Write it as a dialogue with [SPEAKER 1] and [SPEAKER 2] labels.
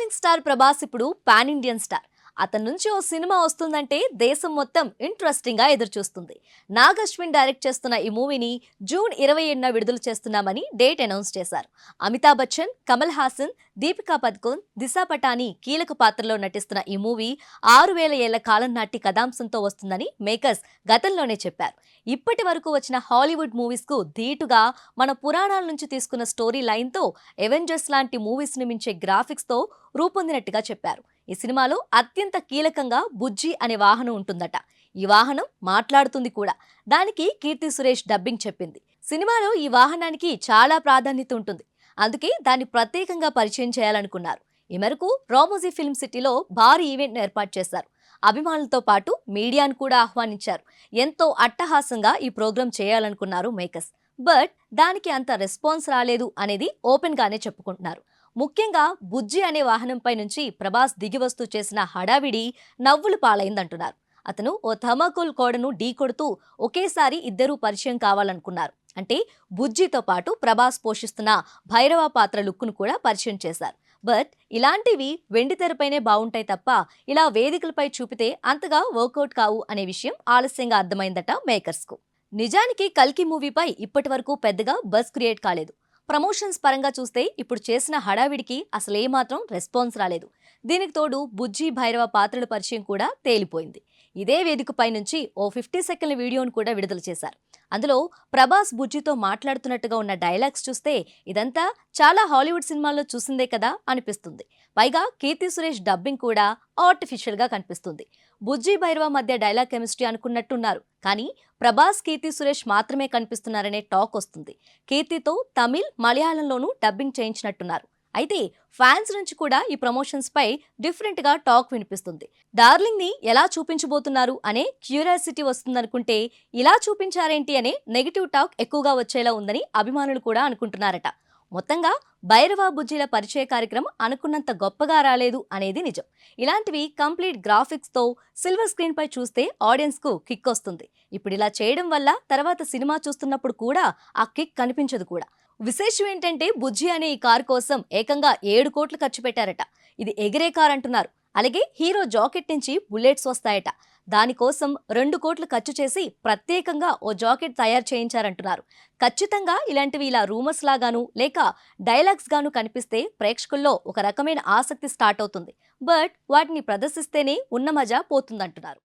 [SPEAKER 1] Young star Prabhas ఇప్పుడు pan Indian star. అతని నుంచి ఓ సినిమా వస్తుందంటే దేశం మొత్తం ఇంట్రెస్టింగ్ గా ఎదురు చూస్తుంది. నాగ్ అశ్విన్ డైరెక్ట్ చేస్తున్న ఈ మూవీని జూన్ 27న విడుదల చేస్తున్నామని డేట్ అనౌన్స్ చేశారు. అమితాబ్ బచ్చన్, కమల్ హాసన్, దీపికా పదుకోన్, దిశా పటాని కీలక పాత్రలో నటిస్తున్న ఈ మూవీ 6000 ఏళ్ల కాలం నాటి కథాంశంతో వస్తుందని మేకర్స్ గతంలోనే చెప్పారు. ఇప్పటి వరకు వచ్చిన హాలీవుడ్ మూవీస్ కు ధీటుగా మన పురాణాల నుంచి తీసుకున్న స్టోరీ లైన్ తో ఎవెంజర్స్ లాంటి మూవీస్ ని మించే గ్రాఫిక్స్ తో రూపొందినట్టుగా చెప్పారు. ఈ సినిమాలో అత్యంత కీలకంగా బుజ్జి అనే వాహనం ఉంటుందట. ఈ వాహనం మాట్లాడుతుంది కూడా. దానికి కీర్తి సురేష్ డబ్బింగ్ చెప్పింది. సినిమాలో ఈ వాహనానికి చాలా ప్రాధాన్యత ఉంటుంది. అందుకే దాన్ని ప్రత్యేకంగా పరిచయం చేయాలనుకున్నారు. ఈ మేరకు రామోజీ ఫిల్మ్ సిటీలో భారీ ఈవెంట్ ఏర్పాటు చేశారు. అభిమానులతో పాటు మీడియాను కూడా ఆహ్వానించారు. ఎంతో అట్టహాసంగా ఈ ప్రోగ్రాం చేయాలనుకున్నారు మేకర్స్. బట్ దానికి అంత రెస్పాన్స్ రాలేదు అనేది ఓపెన్ గానే చెప్పుకుంటున్నారు. ముఖ్యంగా బుజ్జి అనే వాహనంపై నుంచి ప్రభాస్ దిగివస్తూ చేసిన హడావిడి నవ్వులు పాలైందంటున్నారు. అతను ఓ థర్మాకోల్ కోడను ఢీకొడుతూ ఒకేసారి ఇద్దరూ పరిచయం కావాలనుకున్నారు. అంటే బుజ్జితో పాటు ప్రభాస్ పోషిస్తున్న భైరవ పాత్ర లుక్ను కూడా పరిచయం చేశారు. బట్ ఇలాంటివి వెండి తెరపైనే బాగుంటాయి తప్ప ఇలా వేదికలపై చూపితే అంతగా వర్కౌట్ కావు అనే విషయం ఆలస్యంగా అర్థమైందట మేకర్స్ కు. నిజానికి కల్కి మూవీపై ఇప్పటి వరకు పెద్దగా బజ్ క్రియేట్ కాలేదు. ప్రమోషన్స్ పరంగా చూస్తే ఇప్పుడు చేసిన హడావిడికి అసలేమాత్రం రెస్పాన్స్ రాలేదు. దీనికి తోడు బుజ్జి భైరవ పాత్రల పరిచయం కూడా తేలిపోయింది. ఇదే వేదికపై నుంచి ఓ 50 సెకండ్ల వీడియోను కూడా విడుదల చేశారు. అందులో ప్రభాస్ బుజ్జితో మాట్లాడుతున్నట్టుగా ఉన్న డైలాగ్స్ చూస్తే ఇదంతా చాలా హాలీవుడ్ సినిమాల్లో చూసిందే కదా అనిపిస్తుంది. పైగా కీర్తి సురేష్ డబ్బింగ్ కూడా ఆర్టిఫిషియల్ గా కనిపిస్తుంది. బుజ్జి భైరవ మధ్య డైలాగ్ కెమిస్ట్రీ అనుకున్నట్టున్నారు. కానీ ప్రభాస్ కీర్తి సురేష్ మాత్రమే కనిపిస్తున్నారనే టాక్ వస్తుంది. కీర్తితో తమిళ్, మలయాళంలోనూ డబ్బింగ్ చేయించినట్టున్నారు. అయితే ఫ్యాన్స్ నుంచి కూడా ఈ ప్రమోషన్స్ పై డిఫరెంట్ గా టాక్ వినిపిస్తుంది. డార్లింగ్ ని ఎలా చూపించబోతున్నారు అనే క్యూరియాసిటీ వస్తుందనుకుంటే ఇలా చూపించారేంటి అనే నెగిటివ్ టాక్ ఎక్కువగా వచ్చేలా ఉందని అభిమానులు కూడా అనుకుంటున్నారట. మొత్తంగా భైరవ బుజ్జిల పరిచయ కార్యక్రమం అనుకున్నంత గొప్పగా రాలేదు అనేది నిజం. ఇలాంటివి కంప్లీట్ గ్రాఫిక్స్ తో సిల్వర్ స్క్రీన్ పై చూస్తే ఆడియన్స్ కు కిక్ వస్తుంది. ఇప్పుడు ఇలా చేయడం వల్ల తర్వాత సినిమా చూస్తున్నప్పుడు కూడా ఆ కిక్ కనిపించదు కూడా. విశేషం ఏంటంటే బుజ్జి అనే ఈ కారు కోసం ఏకంగా 7 కోట్లు ఖర్చు పెట్టారట. ఇది ఎగిరే కార్ అంటున్నారు. అలాగే హీరో జాకెట్ నుంచి బుల్లెట్స్ వస్తాయట. దానికోసం 2 కోట్లు ఖర్చు చేసి ప్రత్యేకంగా ఓ జాకెట్ తయారు చేయించారంటున్నారు. ఖచ్చితంగా ఇలాంటివి ఇలా రూమర్స్ లాగాను లేక డైలాగ్స్ గాను కనిపిస్తే ప్రేక్షకుల్లో ఒక రకమైన ఆసక్తి స్టార్ట్ అవుతుంది. బట్ వాటిని ప్రదర్శిస్తేనే ఉన్న మజా పోతుందంటున్నారు.